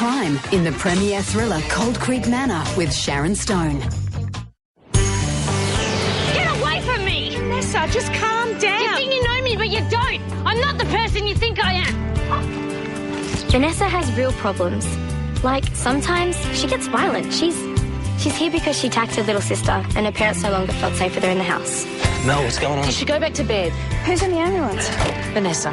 crime in the premiere thriller Cold Creek Manor with Sharon Stone. Get away from me! Vanessa, just calm down. You think you know me, but you don't. I'm not the person you think I am. Vanessa has real problems. Like, sometimes she gets violent. She's here because she attacked her little sister and her parents no longer felt safe with her in the house. Mel, what's going on? You should go back to bed. Who's in the ambulance? Vanessa,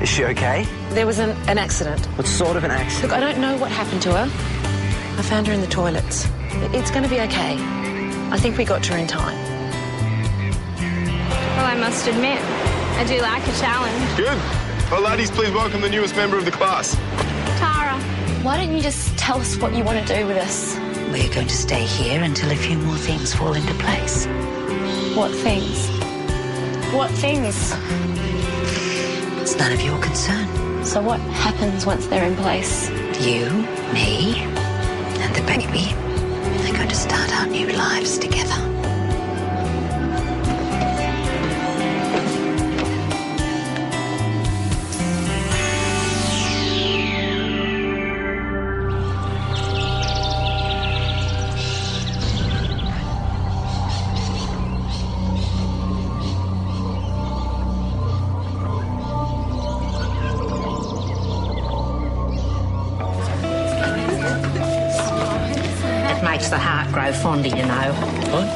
Is she okay? there was an accident. What sort of an accident? Look, I don't know what happened to her. I found her in the toilets. It's going to be okay. I think we got to her in time. Well, I must admit, I do like a challenge. Good. Well, ladies, please welcome the newest member of the class. Tara, why don't you just tell us what you want to do with us? We're going to stay here until a few more things fall into place. What things? What things? It's none of your concern. So what happens once they're in place? You, me, and the baby are going to start our new lives together. Makes the heart grow fonder, you know. What?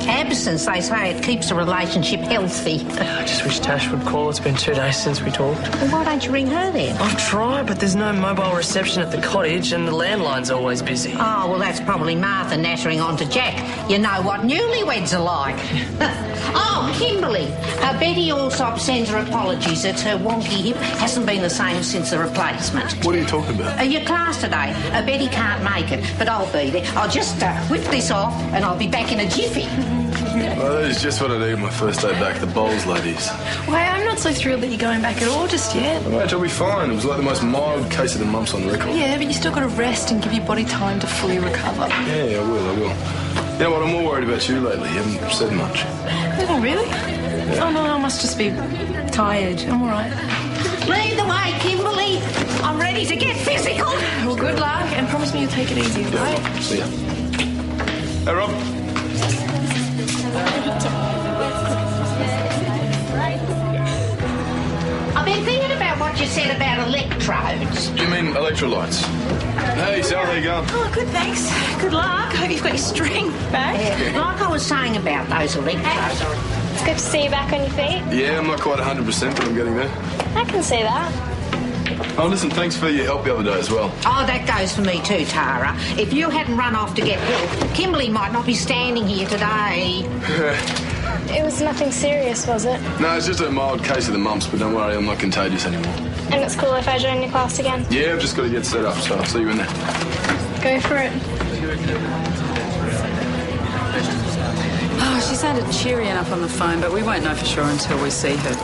Absence, they say, it keeps a relationship healthy. I just wish Tash would call. It's been 2 days since we talked. Well, why don't you ring her then? I've tried, but there's no mobile reception at the cottage and the landline's always busy. Oh, well, that's probably Martha nattering on to Jack. You know what newlyweds are like. Oh, Kimberly. Betty Allsop sends her apologies. It's her wonky hip. Hasn't been the same since the replacement. What are you talking about? Your class today. Betty can't make it, but I'll be there. I'll just whip this off and I'll be back in a jiffy. Well, that is just what I need my first day back, the bowls, ladies. Well, I'm not so thrilled that you're going back at all just yet. Well, mate, I'll be fine. It was like the most mild case of the mumps on record. Yeah, but you still got to rest and give your body time to fully recover. Yeah, I will. You know what, I'm more worried about you lately. You haven't said much. Oh, really? Yeah. Oh, no, I must just be tired. I'm all right. Lead the way, Kimberly. I'm ready to get physical. Well, good luck, and promise me you'll take it easy, Yeah, right? see ya. Hey, Rob. I've been thinking about what you said about electrodes. You mean electrolytes? Hey, Sal, how you going? Oh, good, thanks. Good luck. Hope you've got your strength back. Yeah. Like I was saying about those electrodes. It's good to see you back on your feet. Yeah, I'm not quite 100%, but I'm getting there. I can see that. Oh, listen, thanks for your help the other day as well. Oh, that goes for me too, Tara. If you hadn't run off to get help, Kimberly might not be standing here today. It was nothing serious, was it? No, it's just a mild case of the mumps, but don't worry, I'm not contagious anymore. And it's cool if I join your class again? Yeah, I've just got to get set up, so I'll see you in there. Go for it. Oh, she sounded cheery enough on the phone, but we won't know for sure until we see her.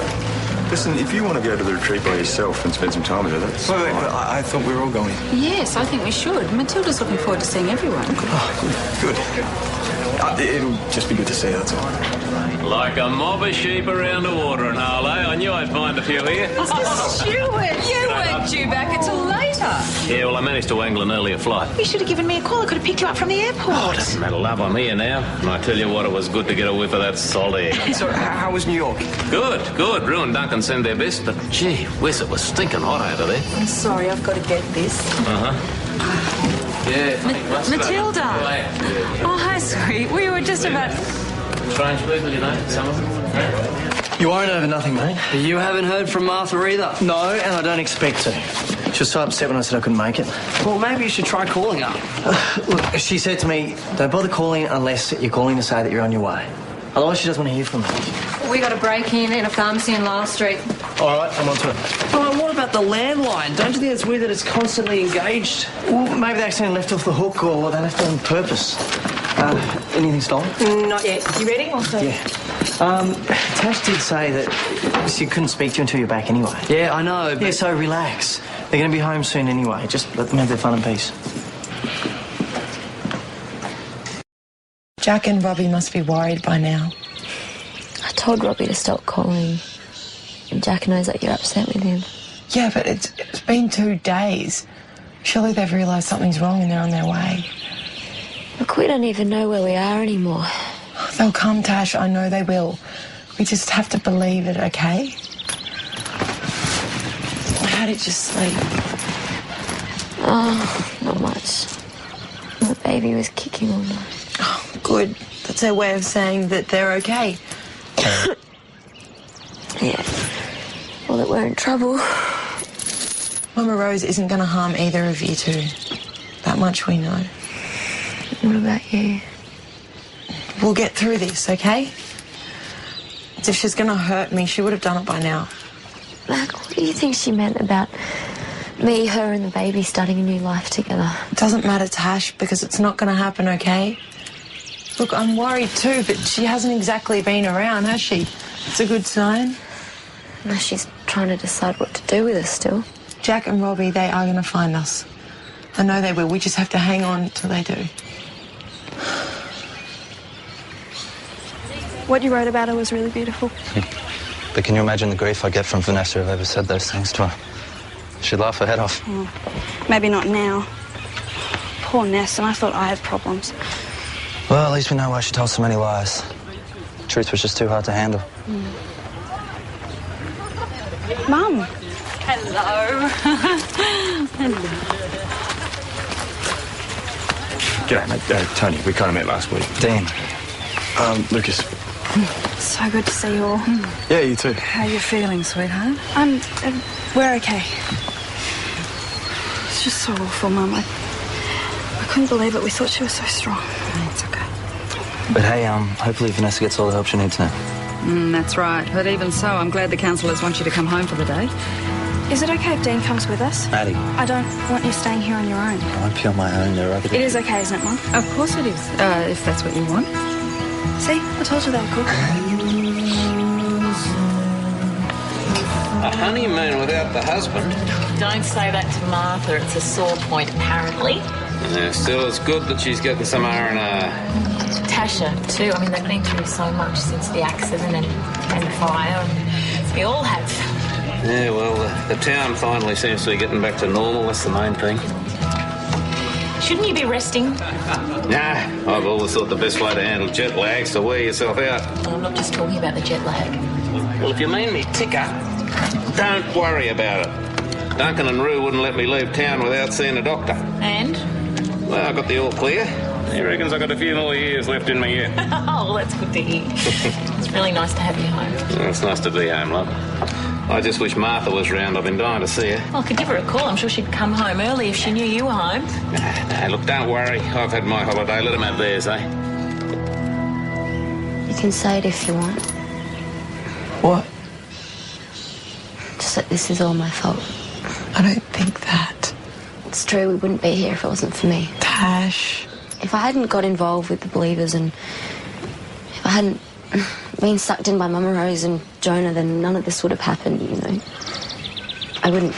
Listen, if you want to go to the retreat by yourself and spend some time with her, that's Wait, I thought we were all going. Yes, I think we should. Matilda's looking forward to seeing everyone. Oh, good. It'll just be good to see her, that's all. Like a mob of sheep around a watering hole, eh? I knew I'd find a few here. Stuart, you weren't due back until later. Yeah, well, I managed to wangle an earlier flight. You should have given me a call. I could have picked you up from the airport. Oh, doesn't matter, love, I'm here now. And I tell you what, it was good to get a whiff of that salt air. So, how was New York? Good. Ru and Duncan send their best, but gee whiz, it was stinking hot over there. I'm sorry, I've got to get this. Yeah. Matilda! Oh, hi, sweet. We were just about... Strange people, you know, some of them. You worried over nothing, mate. You haven't heard from Martha either? No, and I don't expect to. She was so upset when I said I couldn't make it. Well, maybe you should try calling her. Look, she said to me, don't bother calling unless you're calling to say that you're on your way. Otherwise, she doesn't want to hear from me. We got a break-in in a pharmacy in Lyle Street. All right, I'm onto it. Oh, and what about the landline? Don't you think it's weird that it's constantly engaged? Well, maybe they accidentally left off the hook or they left it on purpose. Anything stolen? Not yet. You ready? Yeah. Tash did say that she couldn't speak to you until you're back anyway. Yeah, I know. But... Yeah, so relax. They're going to be home soon anyway. Just let them have their fun and peace. Jack and Robbie must be worried by now. I told Robbie to stop calling. And Jack knows that you're upset with him. Yeah, but it's been 2 days. Surely they've realised something's wrong and they're on their way. Look, we don't even know where we are anymore. They'll come, Tash. I know they will. We just have to believe it, okay? How did you sleep? Oh, not much. The baby was kicking all night. Oh, good. That's their way of saying that they're okay. Yeah. Well, that we're in trouble. Mama Rose isn't going to harm either of you two. That much we know. What about you? We'll get through this, okay? If she's going to hurt me, she would have done it by now. Like, what do you think she meant about me, her and the baby starting a new life together? It doesn't matter, Tash, because it's not going to happen, okay? Look, I'm worried too, but she hasn't exactly been around, has she? It's a good sign. No, she's trying to decide what to do with us still. Jack and Robbie, they are going to find us. I know they will. We just have to hang on till they do. What you wrote about her was really beautiful. But can you imagine the grief I get from Vanessa if I ever said those things to her? She'd laugh her head off. Oh, maybe not now. Poor Ness, and I thought I had problems. Well, at least we know why she told so many lies. The truth was just too hard to handle. Mum. Hello. Hello. G'day, mate. Tony, we kind of met last week. Dean. Lucas. So good to see you all. Yeah, you too. How are you feeling, sweetheart? We're okay. It's just so awful, Mum. I couldn't believe it. We thought she was so strong. It's okay. But hey, hopefully Vanessa gets all the help she needs now. That's right. But even so, I'm glad the counsellors want you to come home for the day. Is it okay if Dean comes with us? Maddie. I don't want you staying here on your own. I won't be on my own. There are other... It is okay, isn't it, Mum? Of course it is, if that's what you want. See? I told you they were cool. A honeymoon without the husband? Don't say that to Martha. It's a sore point, apparently. Yeah, still, it's good that she's getting some R&R. Tasha, too. I mean, they've been through so much since the accident and the fire. And we all have. Yeah, well, the town finally seems to be getting back to normal. That's the main thing. Shouldn't you be resting? Nah, I've always thought the best way to handle jet lag is to wear yourself out. Well, I'm not just talking about the jet lag. Well, if you mean me ticker, don't worry about it. Duncan and Rue wouldn't let me leave town without seeing a doctor. And? Well, I got the all clear. He reckons I got a few more years left in me yet. Oh, that's good to hear. It's really nice to have you home. Well, it's nice to be home, love. I just wish Martha was round. I've been dying to see her. Well, I could give her a call. I'm sure she'd come home early if she knew you were home. Nah, look, don't worry. I've had my holiday. Let them have theirs, eh? You can say it if you want. What? Just that this is all my fault. I don't think that. It's true, we wouldn't be here if it wasn't for me. Tash. If I hadn't got involved with the Believers and if I hadn't been sucked in by Mama Rose and Jonah, then none of this would have happened, you know. I wouldn't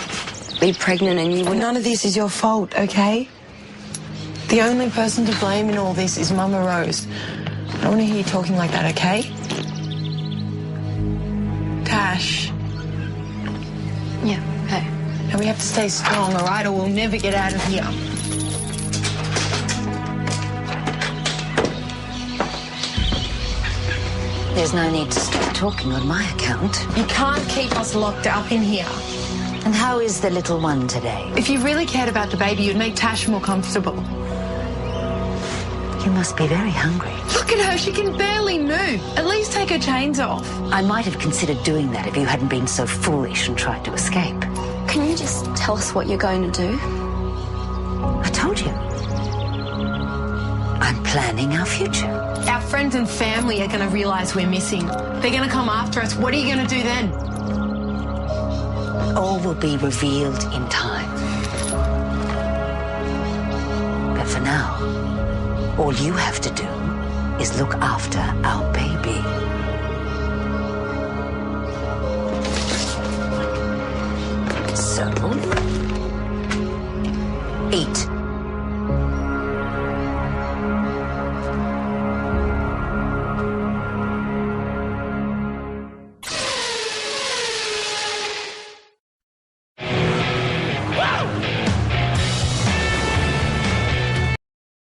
be pregnant and you wouldn't... None of this is your fault, okay? The only person to blame in all this is Mama Rose. I don't want to hear you talking like that, okay? Tash. Yeah, okay. Now we have to stay strong, all right, or we'll never get out of here. There's no need to stop talking on my account. You can't keep us locked up in here. And how is the little one today? If you really cared about the baby, you'd make Tash more comfortable. You must be very hungry. Look at her, she can barely move. At least take her chains off. I might have considered doing that if you hadn't been so foolish and tried to escape. Can you just tell us what you're going to do? I told you. I'm planning our future. Our friends and family are going to realise we're missing. They're going to come after us. What are you going to do then? All will be revealed in time. But for now, all you have to do is look after our baby. So, eat.